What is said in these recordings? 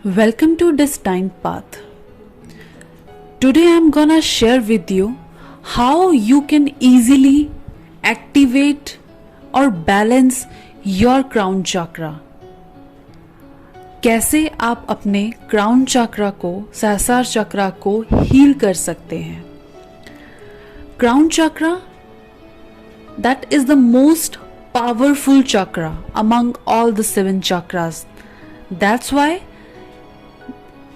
Welcome to Destined Path. Today I'm gonna share with you how you can easily activate or balance your crown chakra. कैसे आप अपने crown chakra को, सहस्रार चक्रा को heal कर सकते हैं. Crown chakra, that is the most powerful chakra among all the 7 chakras. That's why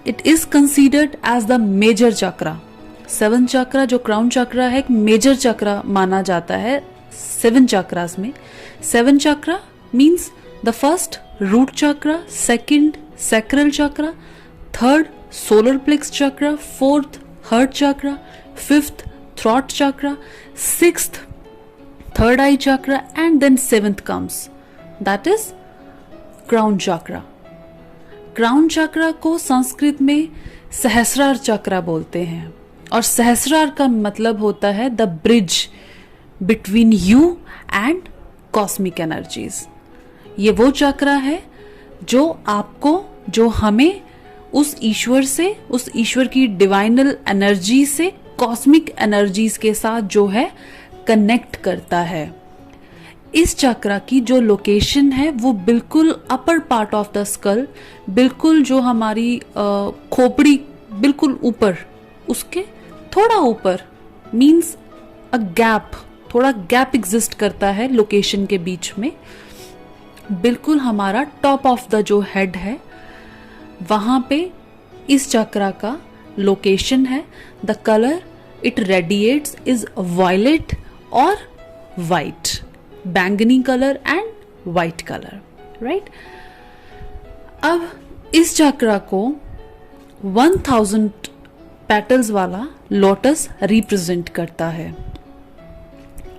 it is considered as the major chakra. 7 chakra जो crown चक्रा है एक मेजर चक्रा माना जाता है 7 chakras में. 7 chakra means the first root chakra, second sacral chakra, third solar plex chakra, fourth heart chakra, fifth throat chakra, sixth third eye chakra, and then 7th comes, that is crown chakra. Crown chakra को संस्कृत में सहस्रार चक्रा बोलते हैं और सहस्रार का मतलब होता है the bridge between you and cosmic energies. ये वो चक्रा है जो आपको, जो हमें उस ईश्वर से, उस ईश्वर की डिवाइनल एनर्जी से कॉस्मिक एनर्जीज के साथ जो है कनेक्ट करता है. इस चक्रा की जो लोकेशन है वो बिल्कुल upper part of the skull, बिल्कुल जो हमारी खोपड़ी बिल्कुल ऊपर, उसके थोड़ा ऊपर, मीन्स अ गैप, थोड़ा गैप एग्जिस्ट करता है लोकेशन के बीच में. बिल्कुल हमारा टॉप ऑफ द जो हेड है वहाँ पे इस चक्रा का लोकेशन है. The colour it radiates is violet और वाइट, बैंगनी colour and white colour, right. अब इस चक्रा को 1000 पेटल्स वाला लोटस रिप्रेजेंट करता है.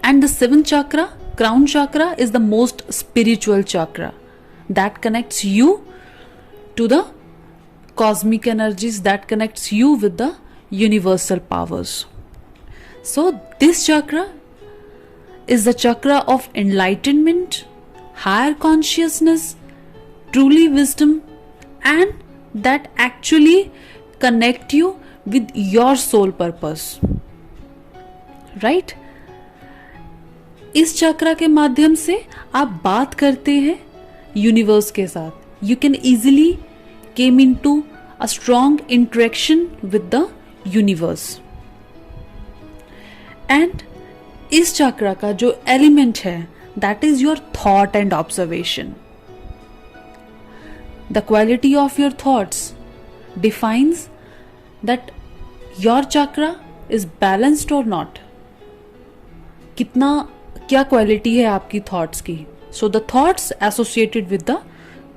And the 7th chakra, crown chakra, is the most spiritual chakra that connects you to the cosmic energies, that connects you with the universal powers. So this chakra is the chakra of enlightenment, higher consciousness, truly wisdom, and that actually connect you with your soul purpose, right? इस चक्रा के माध्यम से आप बात करते हैं universe के साथ. You can easily came into a strong interaction with the universe. And इस चक्रा का जो एलिमेंट है that is your thought and observation. The quality of your thoughts defines that your chakra is balanced or not. कितना, क्या quality है आपकी thoughts की. So the thoughts associated with the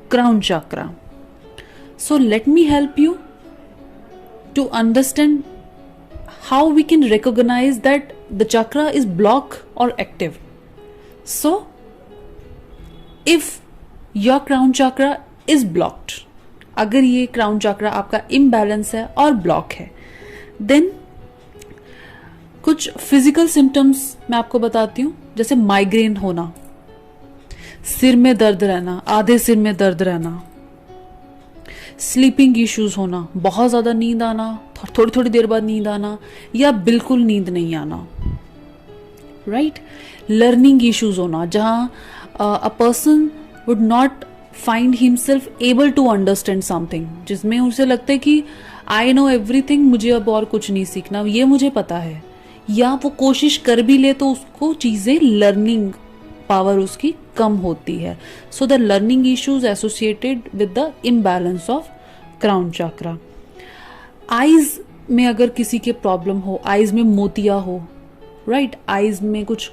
crown chakra. So let me help you to understand how we can recognize that the chakra is blocked or active. So if your crown chakra is blocked, अगर ये crown chakra आपका imbalance है और block है, then कुछ physical symptoms मैं आपको बताती हूँ. जैसे माइग्रेन होना, सिर में दर्द रहना, आधे सिर में दर्द रहना, स्लीपिंग इश्यूज होना, बहुत ज़्यादा नींद आना, थोड़ी थोड़ी देर बाद नींद आना, या बिल्कुल नींद नहीं आना, राइट. लर्निंग इश्यूज होना, जहाँ a person would not find himself able to understand something, जिसमें उसे लगता है कि आई नो एवरीथिंग, मुझे अब और कुछ नहीं सीखना, ये मुझे पता है. या वो कोशिश कर भी ले तो उसको चीज़ें, लर्निंग पावर उसकी कम होती है. So the learning issues associated with the imbalance of crown chakra. Eyes में अगर किसी के प्रॉब्लम हो, आईज में मोतिया हो, राइट, आईज में कुछ,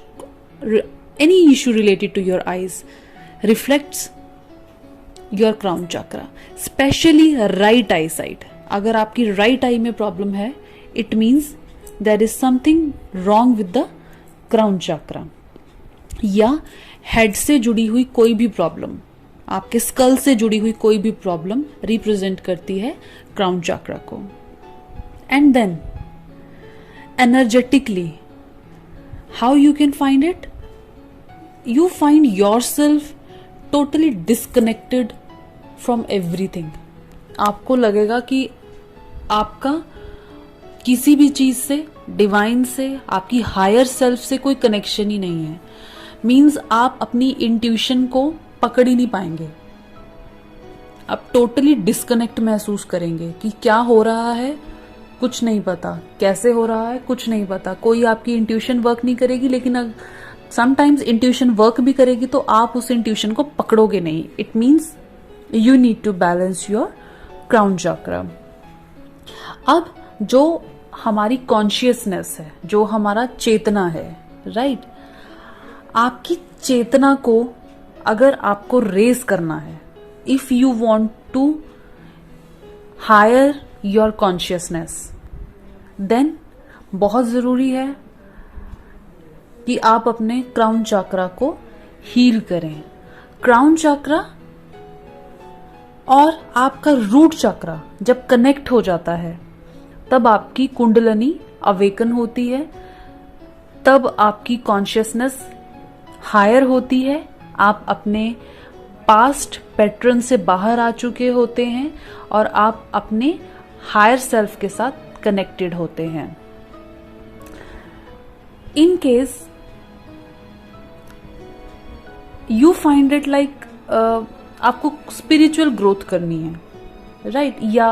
any issue related to your eyes reflects your crown chakra, specially right eye side. अगर आपकी राइट आई में प्रॉब्लम है, it means there is something wrong with the crown chakra. या हेड से जुड़ी हुई कोई भी प्रॉब्लम, आपके स्कल से जुड़ी हुई कोई भी प्रॉब्लम रिप्रेजेंट करती है क्राउन चक्रा को. And then energetically how you can find it? You find yourself totally disconnected from everything. आपको लगेगा कि आपका किसी भी चीज से, डिवाइन से, आपकी हायर सेल्फ से कोई कनेक्शन ही नहीं है। मीन्स आप अपनी इंट्यूशन को पकड़ ही नहीं पाएंगे। आप टोटली डिस्कनेक्ट महसूस करेंगे कि क्या हो रहा है कुछ नहीं पता, कैसे हो रहा है कुछ नहीं पता, कोई आपकी इंट्यूशन वर्क नहीं करेगी। लेकिन समटाइम्स इंट्यूशन वर्क भी करेगी तो आप उस इंट्यूशन को पकड़ोगे नहीं। It means you need to balance your crown chakra. अब जो हमारी कॉन्शियसनेस है, जो हमारा चेतना है, राइट, आपकी चेतना को अगर आपको रेज करना है, if you want to higher your consciousness, then बहुत जरूरी है कि आप अपने क्राउन चक्रा को हील करें। क्राउन चक्रा और आपका रूट चक्रा जब कनेक्ट हो जाता है तब आपकी कुंडलनी अवेकन होती है, तब आपकी कॉन्शियसनेस हायर होती है, आप अपने पास्ट पैटर्न से बाहर आ चुके होते हैं और आप अपने हायर सेल्फ के साथ कनेक्टेड होते हैं। In case you find it like आपको स्पिरिचुअल ग्रोथ करनी है, राइट, या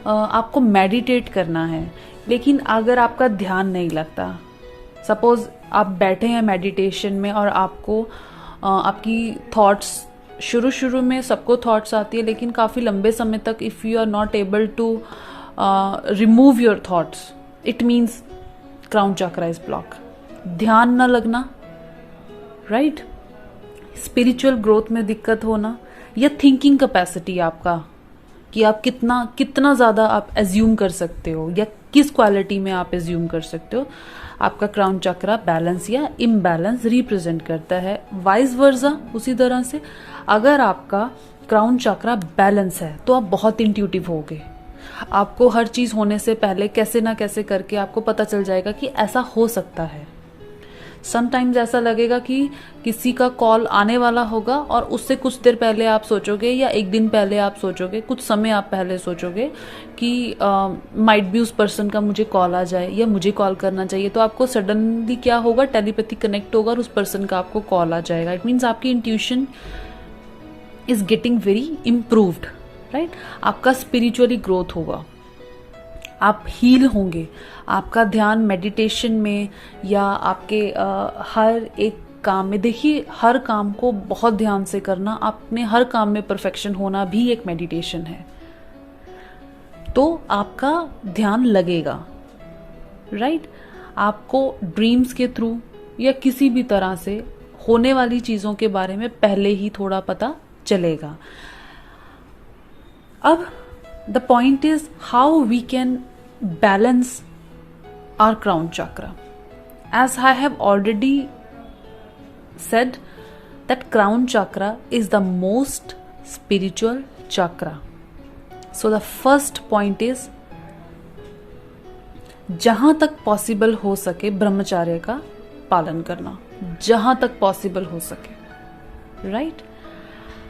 आपको मेडिटेट करना है, लेकिन अगर आपका ध्यान नहीं लगता, सपोज आप बैठे हैं मेडिटेशन में और आपको आपकी थॉट्स शुरू में सबको थॉट्स आती है, लेकिन काफ़ी लंबे समय तक if you are not able to remove your thoughts, it means crown chakra is block. ध्यान न लगना, राइट, स्पिरिचुअल ग्रोथ में दिक्कत होना, या थिंकिंग कैपेसिटी आपका कि आप कितना ज़्यादा आप एज्यूम कर सकते हो या किस क्वालिटी में आप एज्यूम कर सकते हो, आपका क्राउन चक्रा बैलेंस या इम्बैलेंस रिप्रेजेंट करता है। वाइस वर्सा उसी तरह से अगर आपका क्राउन चक्रा बैलेंस है तो आप बहुत इंट्यूटिव होगे। आपको हर चीज़ होने से पहले कैसे ना कैसे करके आपको पता चल जाएगा कि ऐसा हो सकता है। समटाइम्स ऐसा लगेगा कि किसी का कॉल आने वाला होगा और उससे कुछ देर पहले आप सोचोगे या एक दिन पहले आप सोचोगे, कुछ समय आप पहले सोचोगे कि माइट बी उस पर्सन का मुझे कॉल आ जाए या मुझे कॉल करना चाहिए, तो आपको सडनली क्या होगा, टेलीपैथी कनेक्ट होगा और उस पर्सन का आपको कॉल आ जाएगा। इट मीन्स आपकी intuition is getting very improved, right, आपका स्पिरिचुअली ग्रोथ होगा, आप हील होंगे, आपका ध्यान मेडिटेशन में या आपके हर एक काम में, देखिए हर काम को बहुत ध्यान से करना, अपने हर काम में परफेक्शन होना भी एक मेडिटेशन है, तो आपका ध्यान लगेगा, राइट। आपको ड्रीम्स के थ्रू या किसी भी तरह से होने वाली चीज़ों के बारे में पहले ही थोड़ा पता चलेगा। अब the point is how we can balance our crown chakra. As I have already said that crown chakra is the most spiritual chakra. So the first point is जहां तक पॉसिबल हो सके ब्रह्मचर्य का पालन करना, जहां तक पॉसिबल हो सके, राइट,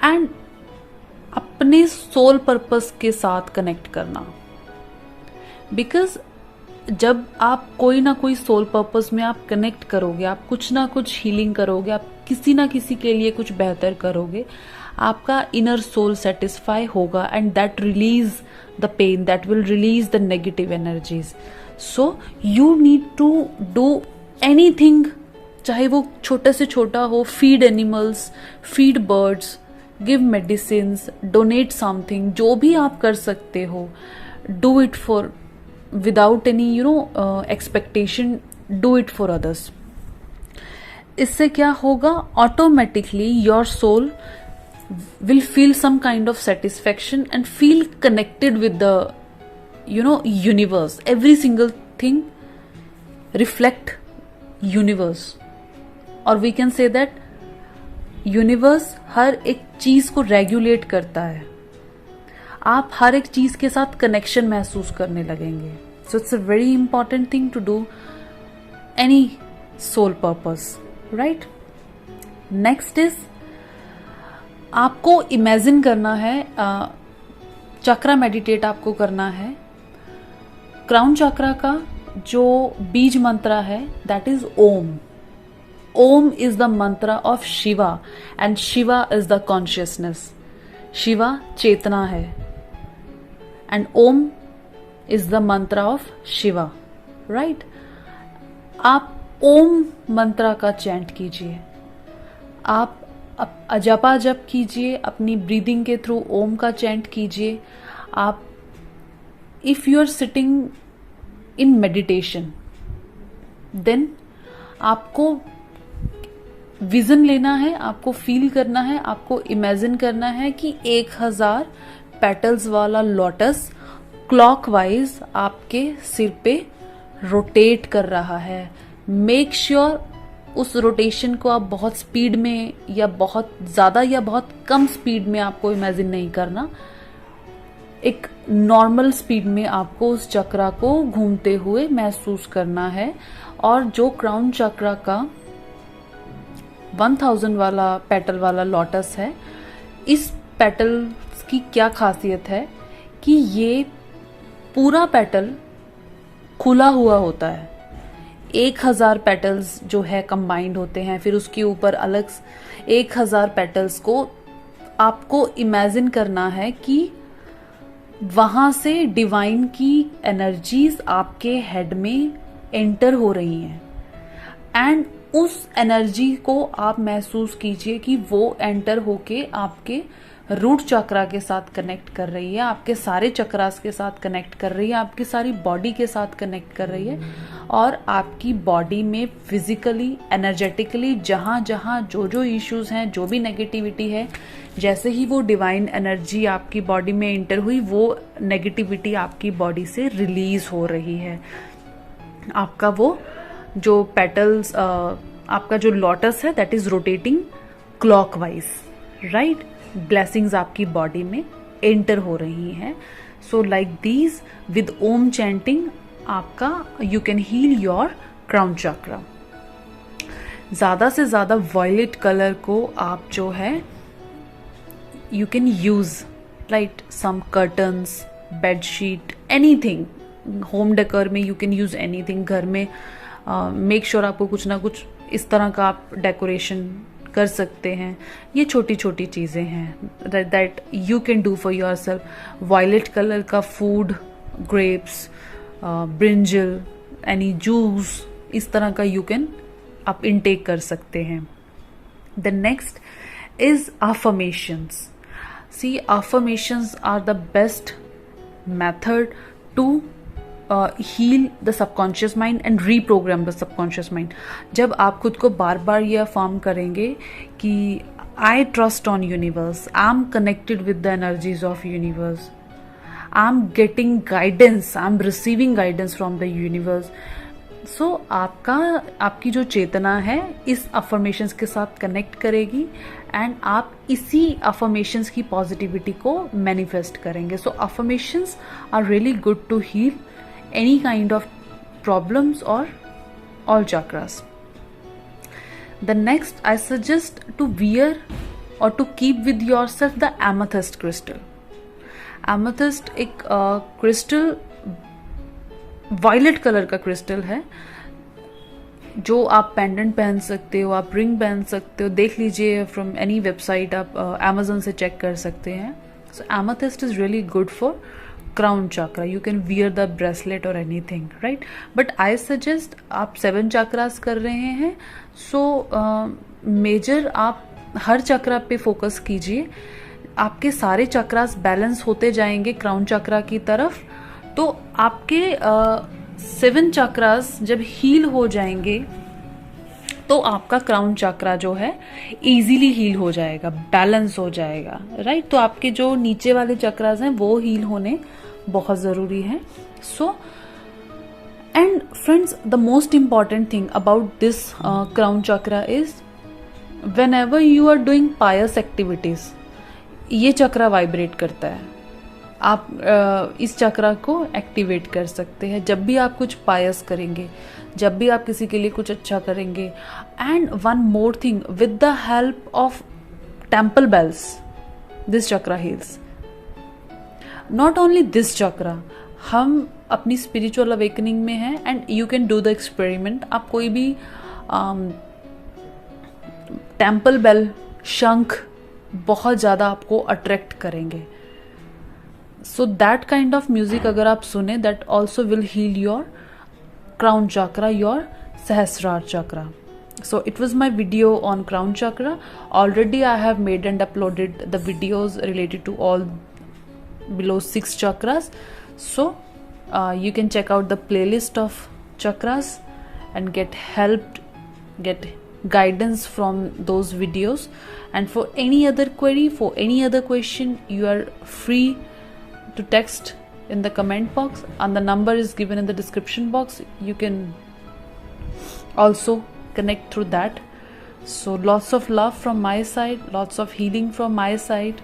एंड अपने सोल पर्पस के साथ कनेक्ट करना। बिकॉज जब आप कोई ना कोई सोल पर्पस में आप कनेक्ट करोगे, आप कुछ ना कुछ हीलिंग करोगे, आप किसी ना किसी के लिए कुछ बेहतर करोगे, आपका इनर सोल सेटिस्फाई होगा and that release the pain, that will release the negative energies. So you need to do anything, चाहे वो छोटे से छोटा हो, feed animals, feed birds, give medicines, donate something, जो भी आप कर सकते हो, do it for without any expectation, do it for others. इससे क्या होगा, automatically your soul will feel some kind of satisfaction and feel connected with the universe. Every single thing reflect universe, और we can say that universe हर एक चीज को regulate करता है। आप हर एक चीज के साथ कनेक्शन महसूस करने लगेंगे। So it's a very important thing to do any soul purpose, right. Next is आपको इमेजिन करना है चक्रा मेडिटेट आपको करना है। क्राउन चक्रा का जो बीज मंत्र है that is Om. Om is the mantra of Shiva and Shiva is the consciousness. Shiva चेतना है and Om is the mantra of Shiva, right. आप ओम मंत्र का चैंट कीजिए, आप जपा जप कीजिए, अपनी ब्रीदिंग के थ्रू ओम का चैंट कीजिए। आप if you are sitting in meditation then आपको विजन लेना है, आपको फील करना है, आपको इमेजिन करना है कि 1000 पेटल्स वाला लोटस क्लॉकवाइज आपके सिर पे रोटेट कर रहा है। मेक श्योर उस रोटेशन को आप बहुत स्पीड में या बहुत ज्यादा या बहुत कम स्पीड में आपको इमेजिन नहीं करना। एक नॉर्मल स्पीड में आपको उस चक्रा को घूमते हुए महसूस करना है। और जो क्राउन चक्रा का 1000 वाला पेटल वाला लोटस है, इस पेटल्स की क्या खासियत है कि ये पूरा पेटल खुला हुआ होता है। 1000 पेटल्स जो है कंबाइंड होते हैं, फिर उसके ऊपर अलग 1000 पेटल्स को आपको इमेजिन करना है कि वहां से डिवाइन की एनर्जीज आपके हेड में एंटर हो रही हैं एंड उस एनर्जी को आप महसूस कीजिए कि वो एंटर होके आपके रूट चक्रा के साथ कनेक्ट कर रही है, आपके सारे चक्रास के साथ कनेक्ट कर रही है, आपकी सारी बॉडी के साथ कनेक्ट कर रही है और आपकी बॉडी में फिजिकली एनर्जेटिकली जहां जहां जो जो इश्यूज हैं, जो भी नेगेटिविटी है, जैसे ही वो डिवाइन एनर्जी आपकी बॉडी में एंटर हुई वो नेगेटिविटी आपकी बॉडी से रिलीज हो रही है। आपका वो जो पेटल्स आपका जो लोटस है that is rotating clockwise, right. Blessings आपकी बॉडी में एंटर हो रही हैं। So like these with Om chanting आपका you can heal your crown chakra. ज्यादा से ज्यादा वॉयलेट कलर को आप जो है you can use, right, some curtains, bedsheet, anything. Home decor में यू कैन यूज एनीथिंग। घर में मेक श्योर आपको कुछ ना कुछ इस तरह का आप डेकोरेशन कर सकते हैं। ये छोटी छोटी चीज़ें हैं that you can do for yourself. Violet colour का food, grapes, brinjal, any juice, इस तरह का यू कैन आप इनटेक कर सकते हैं। The next is affirmations. See, affirmations are the best method to heal the subconscious mind and reprogram the subconscious mind. जब आप खुद को बार बार ये affirm करेंगे कि I trust on universe, I'm connected with the energies of universe, I'm getting guidance, I'm receiving guidance from the universe. So आपकी जो चेतना है इस अफर्मेशंस के साथ कनेक्ट करेगी एंड आप इसी अफर्मेशंस की पॉजिटिविटी को मैनिफेस्ट करेंगे. So affirmations are really good to heal any kind of problems और all chakras. The next, I suggest to wear or to keep with yourself the amethyst crystal. Amethyst एक crystal violet colour का crystal है जो आप pendant पहन सकते हो, आप रिंग पहन सकते हो. देख लीजिए फ्रॉम एनी वेबसाइट, आप अमेजोन से चेक कर सकते हैं. सो amethyst is really good for crown chakra. You can wear the bracelet or anything, right? But I suggest आप 7 chakras कर रहे हैं, so मेजर आप हर चक्रा पे फोकस कीजिए. आपके सारे चक्रास बैलेंस होते जाएंगे क्राउन चक्रा की तरफ. तो आपके 7 चक्रास जब हील हो जाएंगे तो आपका क्राउन चक्रा जो है इजीली हील हो जाएगा, बैलेंस हो जाएगा, राइट. तो आपके जो नीचे वाले चक्रास हैं वो हील होने बहुत जरूरी है. So and friends, the most important thing about this crown chakra is whenever you are doing pious activities, ये चक्रा वाइब्रेट करता है. आप इस चक्रा को एक्टिवेट कर सकते हैं जब भी आप कुछ पायस करेंगे, जब भी आप किसी के लिए कुछ अच्छा करेंगे. And one more thing, with the help of temple bells this chakra heals. Not only this chakra, हम अपनी स्पिरिचुअल अवेकनिंग में हैं and you can do the experiment. आप कोई भी टेम्पल बेल, शंख बहुत ज़्यादा आपको अट्रैक्ट करेंगे. So that kind of music अगर आप सुने, that also will heal your crown chakra, your Sahasrara chakra. So it was my video on crown chakra. Already I have made and uploaded the videos related to all below 6 chakras. So you can check out the playlist of chakras and get helped, get guidance from those videos. And for any other query, for any other question, you are free to text in the comment box, and the number is given in the description box. You can also connect through that. So lots of love from my side, lots of healing from my side.